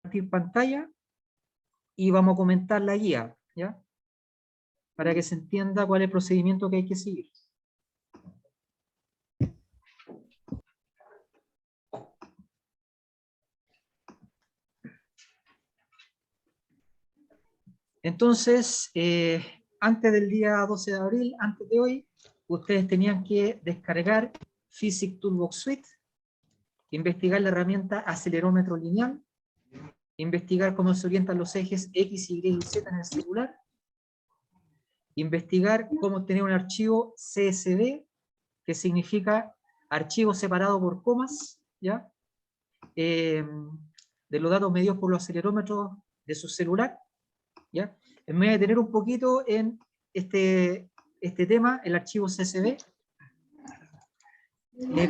compartir pantalla y vamos a comentar la guía, ¿ya? Para que se entienda cuál es el procedimiento que hay que seguir. Entonces, antes del día 12 de abril, antes de hoy, ustedes tenían que descargar Physics Toolbox Suite, investigar la herramienta acelerómetro lineal, investigar cómo se orientan los ejes X, Y y Z en el celular, investigar cómo tener un archivo CSV, que significa archivo separado por comas, ¿ya? De los datos medidos por los acelerómetros de su celular, ¿ya? Me voy a detener un poquito en este tema, el archivo CSV.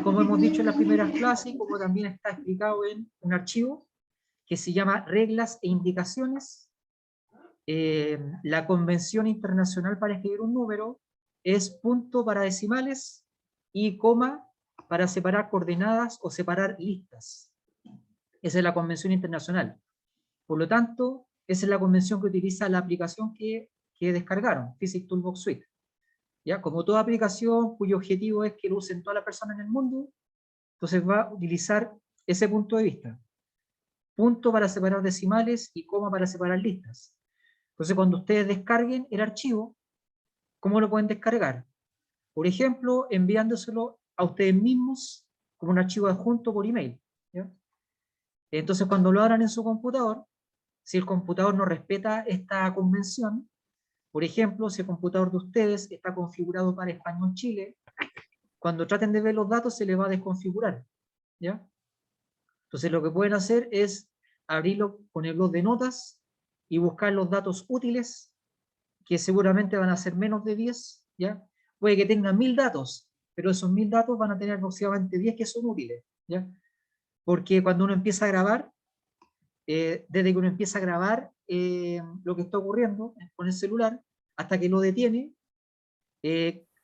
Como hemos dicho en las primeras clases, y como también está explicado en un archivo que se llama Reglas e Indicaciones, la convención internacional para escribir un número es punto para decimales y coma para separar coordenadas o separar listas. Esa es la convención internacional. Por lo tanto, esa es la convención que utiliza la aplicación que descargaron, Physics Toolbox Suite. ¿Ya? Como toda aplicación cuyo objetivo es que lo usen todas las personas en el mundo, entonces va a utilizar ese punto de vista. Punto para separar decimales y coma para separar listas. Entonces, cuando ustedes descarguen el archivo, ¿cómo lo pueden descargar? Por ejemplo, enviándoselo a ustedes mismos como un archivo adjunto por email, ¿ya? Entonces, cuando lo abran en su computador, si el computador no respeta esta convención, por ejemplo, si el computador de ustedes está configurado para Español Chile, cuando traten de ver los datos se les va a desconfigurar, ¿ya? Entonces lo que pueden hacer es abrirlo con el blog de notas y buscar los datos útiles, que seguramente van a ser menos de 10, ¿ya? Puede que tengan 1000 datos, pero esos 1000 datos van a tener aproximadamente 10 que son útiles, ¿ya? Porque cuando uno empieza a grabar, desde que uno empieza a grabar lo que está ocurriendo con el celular, hasta que lo detiene,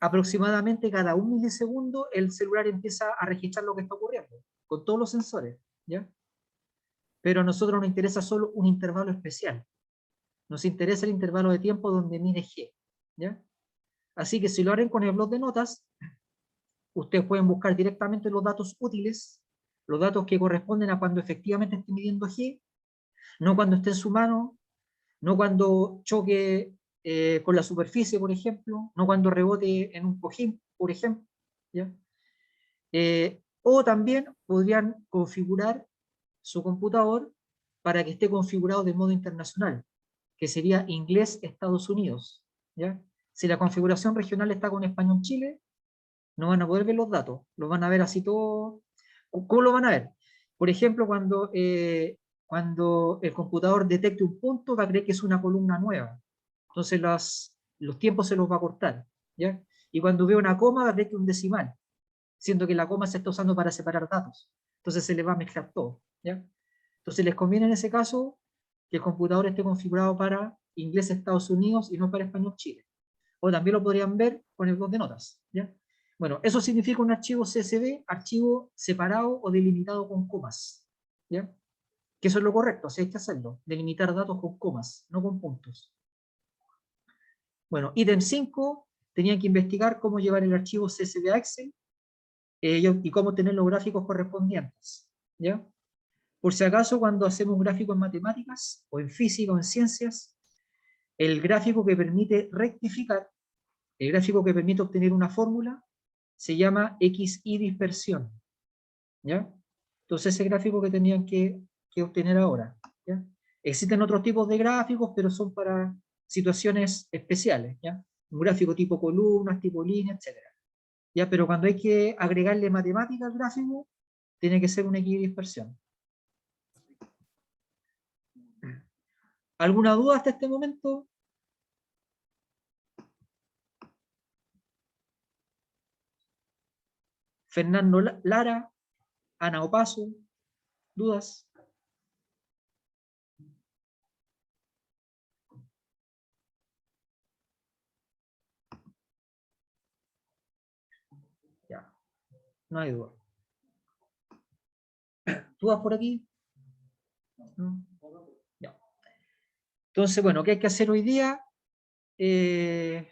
aproximadamente cada 1 milisegundo el celular empieza a registrar lo que está ocurriendo, con todos los sensores, ¿ya? Pero a nosotros nos interesa solo un intervalo especial. Nos interesa el intervalo de tiempo donde mide G, ¿ya? Así que si lo harán con el blog de notas, ustedes pueden buscar directamente los datos útiles, los datos que corresponden a cuando efectivamente esté midiendo G, no cuando esté en su mano, no cuando choque con la superficie, por ejemplo, no cuando rebote en un cojín, por ejemplo, ¿ya? O también podrían configurar su computador para que esté configurado de modo internacional, que sería inglés-Estados Unidos, ¿ya? Si la configuración regional está con español Chile, no van a poder ver los datos, los van a ver así todo. ¿Cómo lo van a ver? Por ejemplo, cuando el computador detecte un punto, va a creer que es una columna nueva. Entonces los tiempos se los va a cortar, ¿ya? Y cuando ve una coma, va a creer que es un decimal, siendo que la coma se está usando para separar datos. Entonces se les va a mezclar todo, ¿ya? Entonces les conviene en ese caso que el computador esté configurado para inglés Estados Unidos y no para español Chile. O también lo podrían ver con el blog de notas, ¿ya? Bueno, eso significa un archivo CSV, archivo separado o delimitado con comas, ¿ya? Que eso es lo correcto, así hay que hacerlo, delimitar datos con comas, no con puntos. Bueno, ítem 5, tenían que investigar cómo llevar el archivo CSV a Excel y cómo tener los gráficos correspondientes, ¿ya? Por si acaso, cuando hacemos un gráfico en matemáticas, o en física, o en ciencias, el gráfico que permite rectificar, el gráfico que permite obtener una fórmula, se llama XY dispersión, ¿ya? Entonces ese gráfico que tenían que obtener ahora, ¿ya? Existen otros tipos de gráficos, pero son para situaciones especiales, ¿ya? Un gráfico tipo columnas, tipo líneas, etc. ¿Ya? Pero cuando hay que agregarle matemática al gráfico, tiene que ser una equidispersión. ¿Alguna duda hasta este momento? Fernando Lara, Ana Opaso, ¿dudas? Ya, no hay duda. ¿Dudas por aquí? ¿No? Entonces, bueno, ¿qué hay que hacer hoy día? Ítem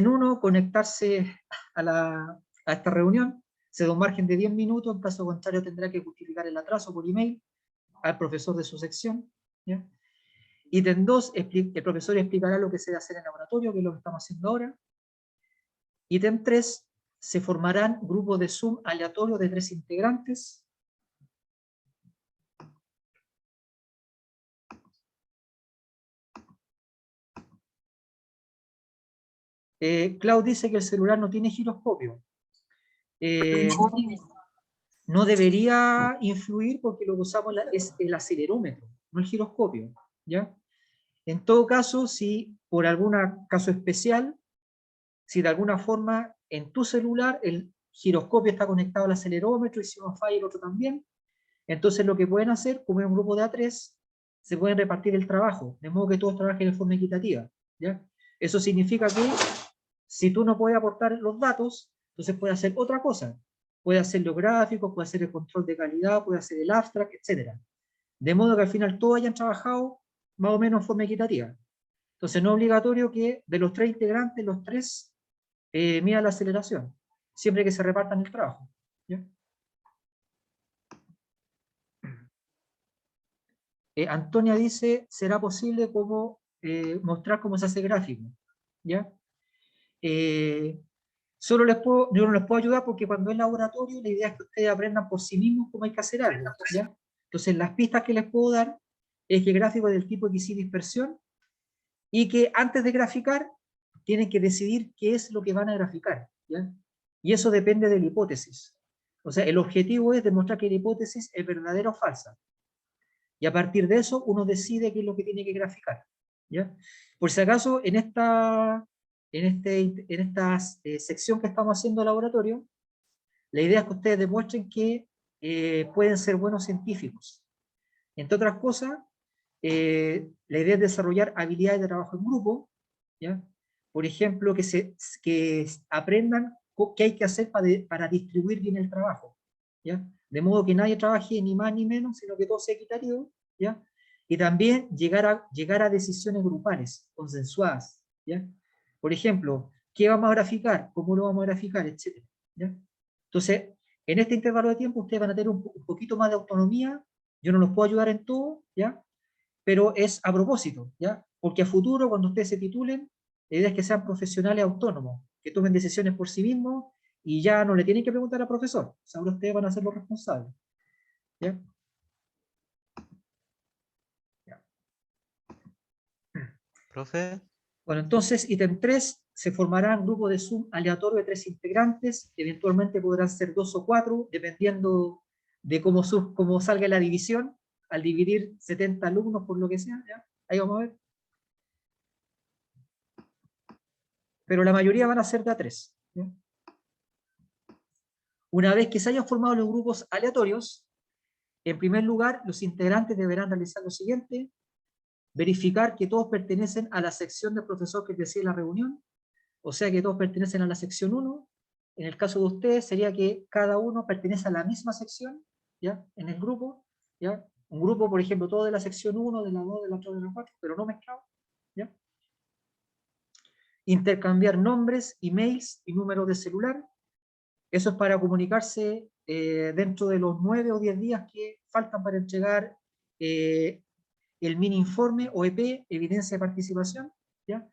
1, conectarse a esta reunión. Se da un margen de 10 minutos, en caso contrario tendrá que justificar el atraso por email al profesor de su sección. ¿Ya? Ítem 2, el profesor explicará lo que se debe hacer en el laboratorio, que es lo que estamos haciendo ahora. Ítem 3, se formarán grupos de Zoom aleatorios de 3 integrantes. Clau dice que el celular no tiene giroscopio. No debería influir porque lo que usamos es el acelerómetro, no el giroscopio. ¿Ya? En todo caso, si por algún caso especial, si de alguna forma en tu celular el giroscopio está conectado al acelerómetro y si uno falla el otro también, entonces lo que pueden hacer, como es un grupo de A3, se pueden repartir el trabajo, de modo que todos trabajen de forma equitativa. ¿Ya? Eso significa que si tú no puedes aportar los datos, entonces puedes hacer otra cosa. Puede hacer los gráficos, puede hacer el control de calidad, puede hacer el abstract, etc. De modo que al final todos hayan trabajado más o menos en forma equitativa. Entonces no es obligatorio que de los 3 integrantes, los 3 midan la aceleración, siempre que se repartan el trabajo. ¿Ya? Antonia dice, ¿será posible mostrar cómo se hace gráfico? ¿Ya? Yo no les puedo ayudar porque cuando es laboratorio la idea es que ustedes aprendan por sí mismos cómo hay que hacer algo. ¿Ya? Entonces las pistas que les puedo dar es que el gráfico es del tipo X y dispersión y que antes de graficar tienen que decidir qué es lo que van a graficar. ¿Ya? Y eso depende de la hipótesis. O sea, el objetivo es demostrar que la hipótesis es verdadera o falsa. Y a partir de eso uno decide qué es lo que tiene que graficar. ¿Ya? Por si acaso, en esta sección que estamos haciendo en laboratorio, la idea es que ustedes demuestren que pueden ser buenos científicos. Entre otras cosas, la idea es desarrollar habilidades de trabajo en grupo, ¿ya? Por ejemplo, que aprendan qué hay que hacer para distribuir bien el trabajo, ¿ya? De modo que nadie trabaje ni más ni menos, sino que todo sea equitativo, ¿ya? Y también llegar a decisiones grupales, consensuadas, ¿ya? Por ejemplo, ¿qué vamos a graficar? ¿Cómo lo vamos a graficar? Etcétera, ¿ya? Entonces, en este intervalo de tiempo ustedes van a tener un poquito más de autonomía. Yo no los puedo ayudar en todo, ¿ya? Pero es a propósito, ¿ya? Porque a futuro, cuando ustedes se titulen, la idea es que sean profesionales autónomos, que tomen decisiones por sí mismos y ya no le tienen que preguntar al profesor. O sea, ahora ustedes van a ser los responsables, ¿ya? Ya. Profe, Bueno, entonces, ítem 3, se formarán grupos de Zoom aleatorio de 3 integrantes, eventualmente podrán ser 2 o 4, dependiendo de cómo salga la división, al dividir 70 alumnos por lo que sea, ¿ya? Ahí vamos a ver. Pero la mayoría van a ser de A3, ¿ya? Una vez que se hayan formado los grupos aleatorios, en primer lugar, los integrantes deberán realizar lo siguiente: verificar que todos pertenecen a la sección del profesor que preside la reunión, o sea que todos pertenecen a la sección 1. En el caso de ustedes sería que cada uno pertenece a la misma sección, ¿ya? En el grupo, ¿ya? Un grupo, por ejemplo, todo de la sección 1, de la 2, de la 3, de la 4, pero no mezclado, ¿ya? Intercambiar nombres, emails y números de celular. Eso es para comunicarse dentro de los 9 o 10 días que faltan para entregar el mini informe o EP, evidencia de participación, ¿ya?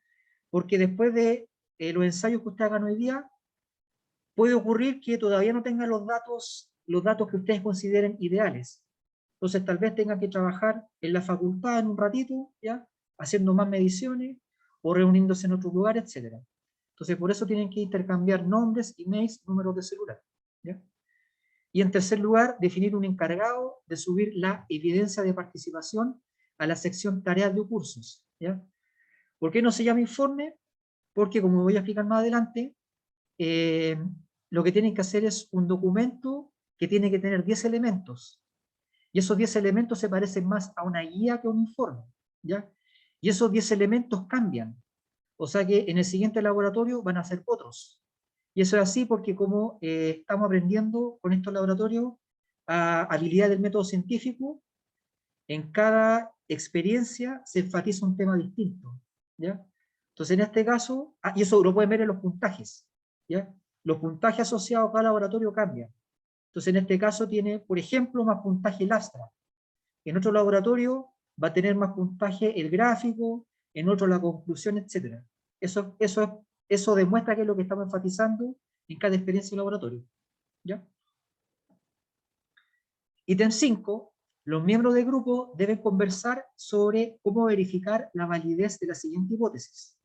Porque después de los ensayos que ustedes hagan hoy día, puede ocurrir que todavía no tengan los datos que ustedes consideren ideales. Entonces tal vez tengan que trabajar en la facultad en un ratito, ¿ya? Haciendo más mediciones o reuniéndose en otro lugar, etc. Entonces por eso tienen que intercambiar nombres, emails, números de celular, ¿ya? Y en tercer lugar, definir un encargado de subir la evidencia de participación a la sección tareas de cursos, ¿ya? ¿Por qué no se llama informe? Porque, como voy a explicar más adelante, eh, lo que tienen que hacer es un documento que tiene que tener 10 elementos. Y esos 10 elementos se parecen más a una guía que a un informe, ¿ya? Y esos 10 elementos cambian. O sea que en el siguiente laboratorio van a ser otros. Y eso es así porque como estamos aprendiendo con estos laboratorios habilidad del método científico, en cada experiencia se enfatiza un tema distinto, ¿ya? Entonces, en este caso, y eso lo pueden ver en los puntajes, ¿ya? Los puntajes asociados a cada laboratorio cambian. Entonces, en este caso tiene, por ejemplo, más puntaje el abstract. En otro laboratorio va a tener más puntaje el gráfico, en otro la conclusión, etc. Eso demuestra que es lo que estamos enfatizando en cada experiencia de laboratorio, ¿ya? Ítem 5. Los miembros del grupo deben conversar sobre cómo verificar la validez de la siguiente hipótesis.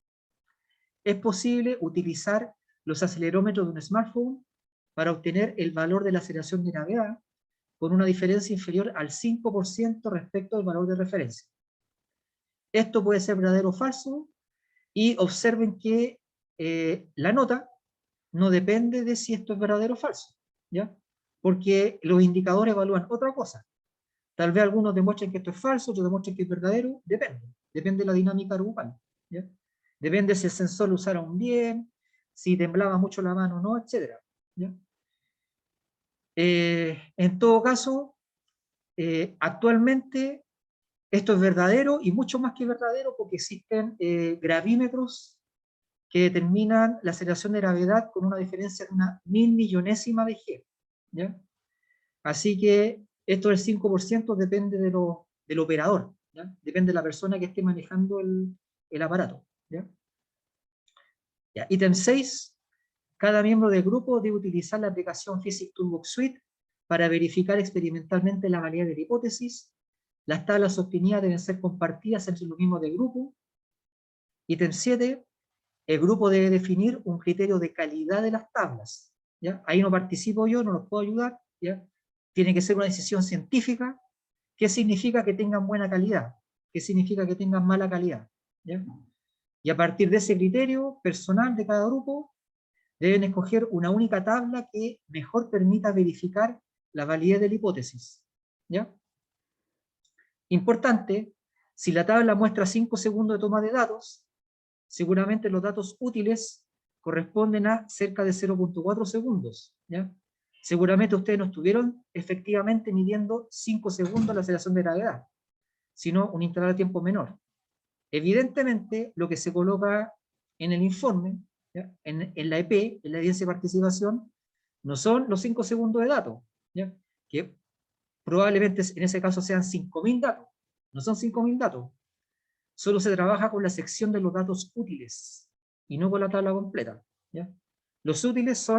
Es posible utilizar los acelerómetros de un smartphone para obtener el valor de la aceleración de gravedad con una diferencia inferior al 5% respecto al valor de referencia. Esto puede ser verdadero o falso, y observen que la nota no depende de si esto es verdadero o falso, ¿ya? Porque los indicadores evalúan otra cosa. Tal vez algunos demuestren que esto es falso, otros demuestren que es verdadero, depende de la dinámica grupal, ¿ya? Depende si el sensor lo usaron bien, si temblaba mucho la mano o no, etc. ¿Ya? En todo caso, actualmente esto es verdadero y mucho más que verdadero porque existen gravímetros que determinan la aceleración de gravedad con una diferencia de una 1000 millonésima de G, ¿ya? Así que esto del 5% depende del operador, ¿ya? Depende de la persona que esté manejando el aparato, ¿ya? Ya. Ítem 6. Cada miembro del grupo debe utilizar la aplicación Physics Toolbox Suite para verificar experimentalmente la validez de la hipótesis. Las tablas obtenidas deben ser compartidas entre los miembros del grupo. Ítem 7. El grupo debe definir un criterio de calidad de las tablas, ¿ya? Ahí no participo yo, no los puedo ayudar, ¿ya? Tiene que ser una decisión científica. ¿Qué significa que tengan buena calidad? ¿Qué significa que tengan mala calidad? ¿Ya? Y a partir de ese criterio personal de cada grupo, deben escoger una única tabla que mejor permita verificar la validez de la hipótesis, ¿ya? Importante, si la tabla muestra 5 segundos de toma de datos, seguramente los datos útiles corresponden a cerca de 0.4 segundos, ¿ya? Seguramente ustedes no estuvieron efectivamente midiendo 5 segundos la aceleración de gravedad, sino un intervalo de tiempo menor. Evidentemente, lo que se coloca en el informe, ¿ya? En la EP, en la evidencia de participación, no son los 5 segundos de datos, ¿ya? Que probablemente en ese caso sean 5000 datos, no son 5000 datos. Solo se trabaja con la sección de los datos útiles y no con la tabla completa, ¿ya? Los útiles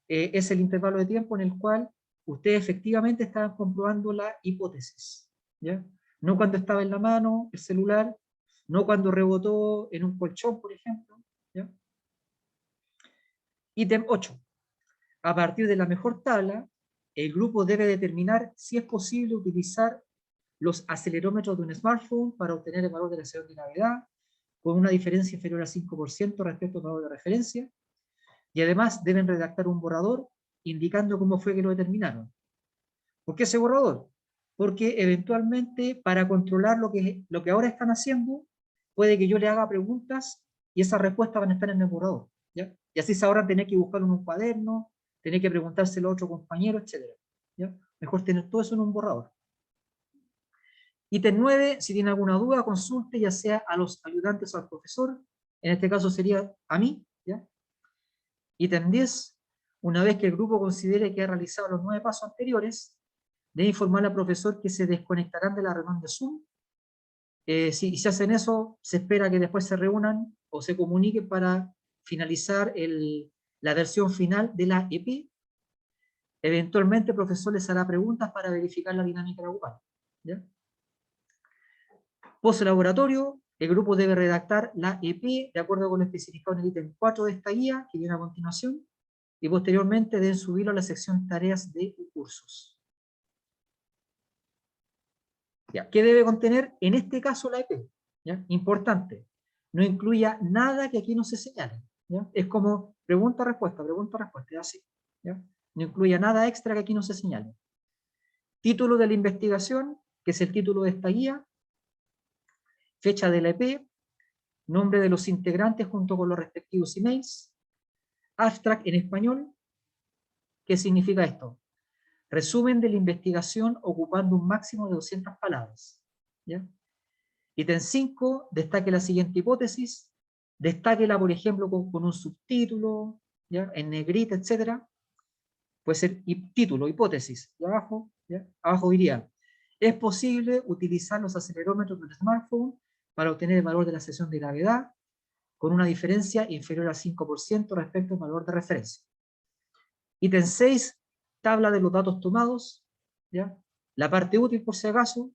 es el intervalo de tiempo en el cual ustedes efectivamente estaban comprobando la hipótesis, ¿ya? No cuando estaba en la mano, el celular, no cuando rebotó en un colchón, por ejemplo, ¿ya? Ítem 8. A partir de la mejor tabla, el grupo debe determinar si es posible utilizar los acelerómetros de un smartphone para obtener el valor de la aceleración de gravedad con una diferencia inferior al 5% respecto al valor de referencia, y además deben redactar un borrador indicando cómo fue que lo determinaron. ¿Por qué ese borrador? Porque eventualmente para controlar lo que ahora están haciendo, puede que yo le haga preguntas y esas respuestas van a estar en el borrador, ¿ya? Y así se ahorran tener que buscarlo en un cuaderno, tener que preguntárselo a otro compañero, etc. ¿Ya? Mejor tener todo eso en un borrador. Ítem 9, si tiene alguna duda, consulte ya sea a los ayudantes o al profesor, en este caso sería a mí, ¿ya? Ítem 10, una vez que el grupo considere que ha realizado los 9 pasos anteriores, debe informar al profesor que se desconectarán de la reunión de Zoom. Si se hacen eso, se espera que después se reúnan o se comuniquen para finalizar la versión final de la EP. Eventualmente el profesor les hará preguntas para verificar la dinámica grupal, ¿ya? Post-laboratorio, el grupo debe redactar la EP de acuerdo con lo especificado en el ítem 4 de esta guía, que viene a continuación, y posteriormente deben subirlo a la sección tareas de cursos. Ya, ¿qué debe contener en este caso la EP? ¿Ya? Importante, no incluya nada que aquí no se señale, ¿ya? Es como pregunta-respuesta, es así, ¿ya? No incluya nada extra que aquí no se señale. Título de la investigación, que es el título de esta guía, fecha de la EP, nombre de los integrantes junto con los respectivos emails, abstract en español. ¿Qué significa esto? Resumen de la investigación ocupando un máximo de 200 palabras, ¿ya? Ítem 5, destaque la siguiente hipótesis, destáquela, por ejemplo, con un subtítulo, ¿ya? En negrita, etcétera. Puede ser título, hipótesis, y abajo, ¿ya? Abajo diría, es posible utilizar los acelerómetros del smartphone para obtener el valor de la sección de gravedad con una diferencia inferior al 5% respecto al valor de referencia. Ítem 6, tabla de los datos tomados, ¿ya? La parte útil, por si acaso,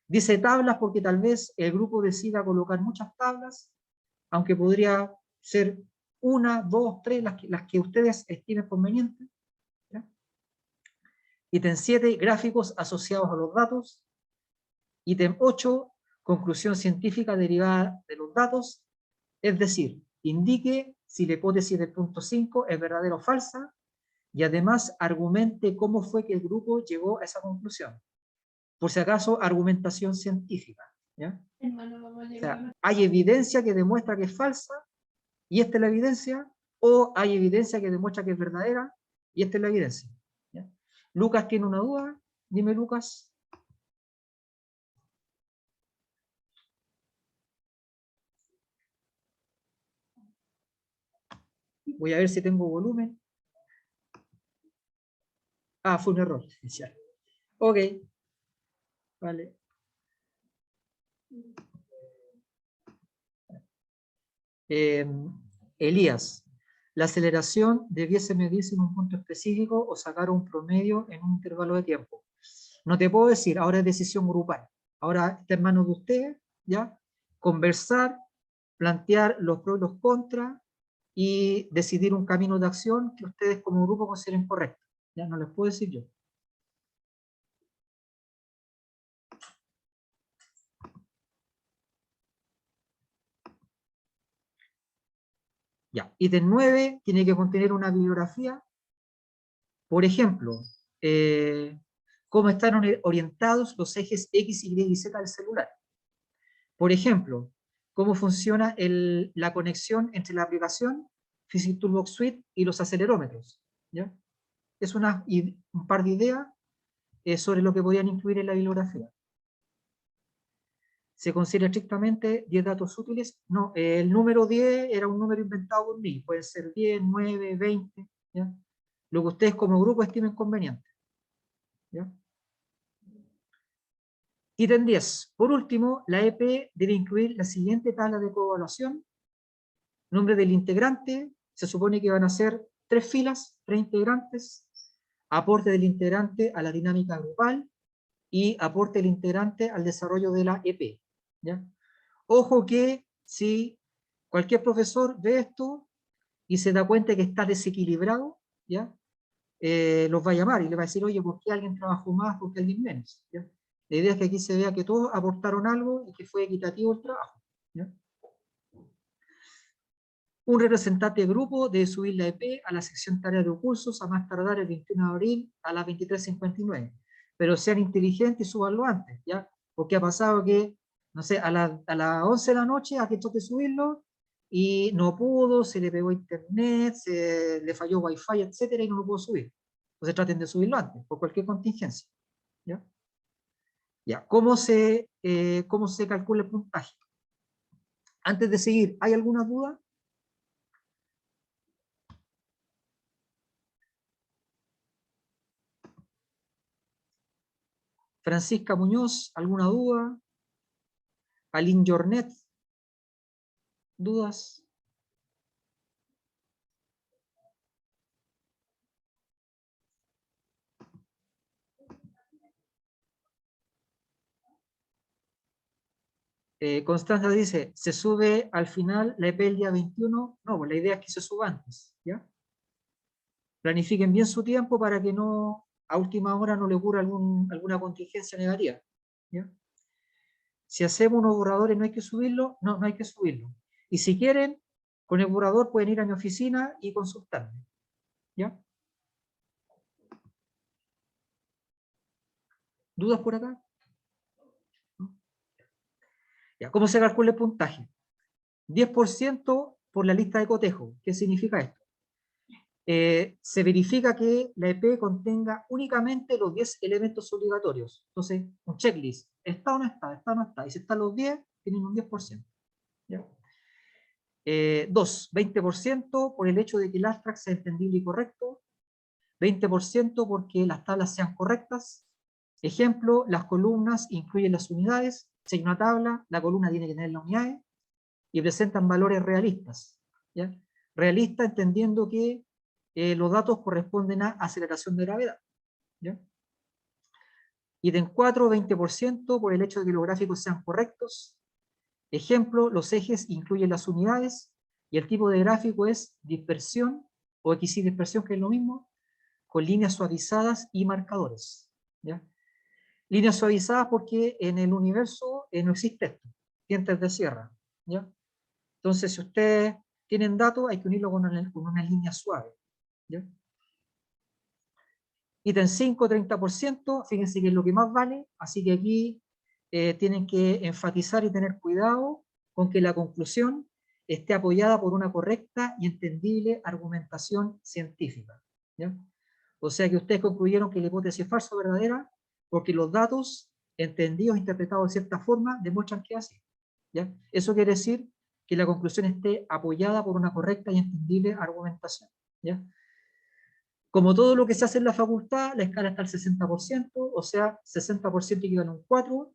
dice tablas porque tal vez el grupo decida colocar muchas tablas, aunque podría ser una, dos, tres, las que ustedes estimen convenientes. ¿Ya? Ítem 7, gráficos asociados a los datos. Ítem 8, conclusión científica derivada de los datos, es decir, indique si la hipótesis del punto 5 es verdadera o falsa, y además argumente cómo fue que el grupo llegó a esa conclusión. Por si acaso, argumentación científica. ¿Ya? O sea, hay evidencia que demuestra que es falsa, y esta es la evidencia, o hay evidencia que demuestra que es verdadera, y esta es la evidencia. ¿Ya? Lucas tiene una duda. Dime, Lucas. Voy a ver si tengo volumen. Ah, fue un error. Ya. Ok. Vale. Elías, la aceleración debiese medirse en un punto específico o sacar un promedio en un intervalo de tiempo. No te puedo decir, ahora es decisión grupal. Ahora está en manos de ustedes, ¿ya? Conversar, plantear los pros y los contras y decidir un camino de acción que ustedes como grupo consideren correcto. Ya no les puedo decir yo. Ya. Ítem 9 tiene que contener una bibliografía. Por ejemplo, cómo están orientados los ejes X, Y y Z del celular. Por ejemplo, cómo funciona la conexión entre la aplicación Physics Toolbox Suite y los acelerómetros. ¿Ya? Es un par de ideas sobre lo que podrían incluir en la bibliografía. ¿Se considera estrictamente 10 datos útiles? No, el número 10 era un número inventado por mí. Puede ser 10, 9, 20. ¿Ya? Lo que ustedes como grupo estimen conveniente. ¿Ya? Ítem 10. Por último, la EP debe incluir la siguiente tabla de coevaluación. Nombre del integrante. Se supone que van a ser 3 filas, 3 integrantes. Aporte del integrante a la dinámica grupal y aporte del integrante al desarrollo de la EP. ¿Ya? Ojo que si cualquier profesor ve esto y se da cuenta que está desequilibrado, ¿ya? Los va a llamar y le va a decir, oye, ¿por qué alguien trabajó más, por qué alguien menos? ¿Ya? La idea es que aquí se vea que todos aportaron algo y que fue equitativo el trabajo. ¿Ya? Un representante de grupo debe subir la EP a la sección tarea de cursos a más tardar el 21 de abril a las 23:59. Pero sean inteligentes y súbanlo antes, ¿ya? Porque ha pasado que, no sé, a las 11 de la noche a que trate de subirlo y no pudo, se le pegó internet, se le falló wifi, etcétera, y no lo pudo subir. Entonces traten de subirlo antes, por cualquier contingencia. ¿Ya? Ya, cómo se calcula el puntaje? Antes de seguir, ¿hay alguna duda? Francisca Muñoz, ¿alguna duda? Aline Jornet, ¿dudas? Constanza dice, ¿se sube al final la EP el día 21? No, pues la idea es que se suba antes, ¿ya? Planifiquen bien su tiempo para que no, a última hora no le ocurra alguna contingencia negativa, ¿ya? Si hacemos unos borradores no hay que subirlo, no, no hay que subirlo. Y si quieren, con el borrador pueden ir a mi oficina y consultarme, ¿ya? ¿Dudas por acá? ¿No? Ya, ¿cómo se calcula el puntaje? 10% por la lista de cotejo. ¿Qué significa esto? se verifica que la EP contenga únicamente los 10 elementos obligatorios. Entonces, un checklist, ¿está o no está? ¿Está o no está? Y si están los 10, tienen un 10%. ¿Ya? 2, 20% por el hecho de que el abstract sea entendible y correcto, 20% porque las tablas sean correctas. Ejemplo, las columnas incluyen las unidades. Si hay una tabla, la columna tiene que tener las unidades y presentan valores realistas. ¿Ya? Realista entendiendo que los datos corresponden a aceleración de gravedad. ¿Ya? Ítem 4, 20% por el hecho de que los gráficos sean correctos. Ejemplo, los ejes incluyen las unidades y el tipo de gráfico es dispersión o equidispersión, que es lo mismo, con líneas suavizadas y marcadores. ¿Ya? Líneas suavizadas porque en el universo no existe esto, dientes de sierra. ¿Ya? Entonces, si ustedes tienen datos, hay que unirlo con una línea suave. ¿Ya? Ítem 5, 30%, fíjense que es lo que más vale, así que aquí tienen que enfatizar y tener cuidado con que la conclusión esté apoyada por una correcta y entendible argumentación científica. ¿Ya? O sea que ustedes concluyeron que la hipótesis es falsa o verdadera porque los datos entendidos e interpretados de cierta forma demuestran que es así. ¿Ya? Eso quiere decir que la conclusión esté apoyada por una correcta y entendible argumentación. ¿Ya? Como todo lo que se hace en la facultad, la escala está al 60%, o sea, 60% equivale a un 4,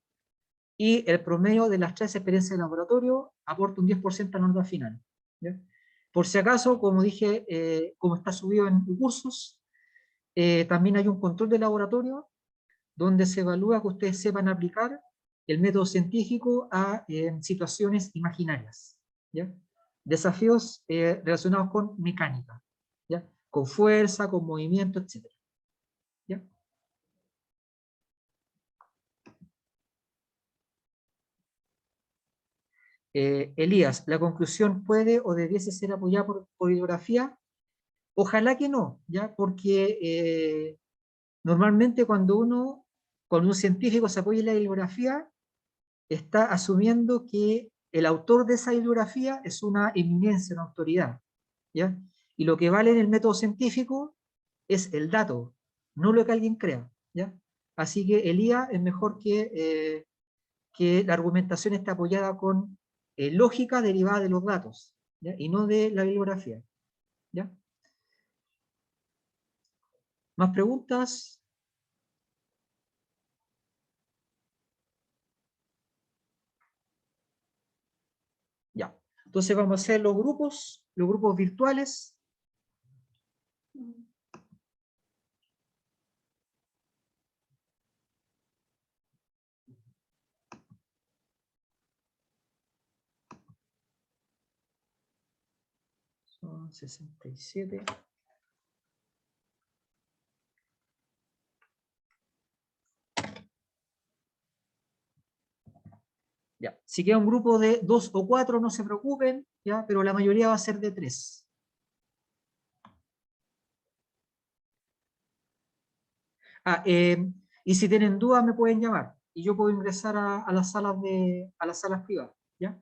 y el promedio de las 3 experiencias de laboratorio aporta un 10% a la nota final. ¿Ya? Por si acaso, como dije, como está subido en cursos, también hay un control de laboratorio donde se evalúa que ustedes sepan aplicar el método científico a situaciones imaginarias. ¿Ya? Desafíos relacionados con mecánica, ¿ya? Con fuerza, con movimiento, etc. ¿Ya? Elías, ¿la conclusión puede o debiese ser apoyada por bibliografía? Ojalá que no, ¿ya? Porque normalmente cuando un científico se apoya en la bibliografía, está asumiendo que el autor de esa bibliografía es una eminencia, una autoridad, ¿ya? Y lo que vale en el método científico es el dato, no lo que alguien crea, ¿ya? Así que Elías es mejor que la argumentación esté apoyada con lógica derivada de los datos, ¿ya? Y no de la bibliografía. ¿Ya? ¿Más preguntas? Ya. Entonces vamos a hacer los grupos virtuales. Son 67. Ya. Si queda un grupo de 2 o 4, no se preocupen, ¿ya? Pero la mayoría va a ser de 3. Y si tienen dudas me pueden llamar y yo puedo ingresar a las salas privadas, ¿ya?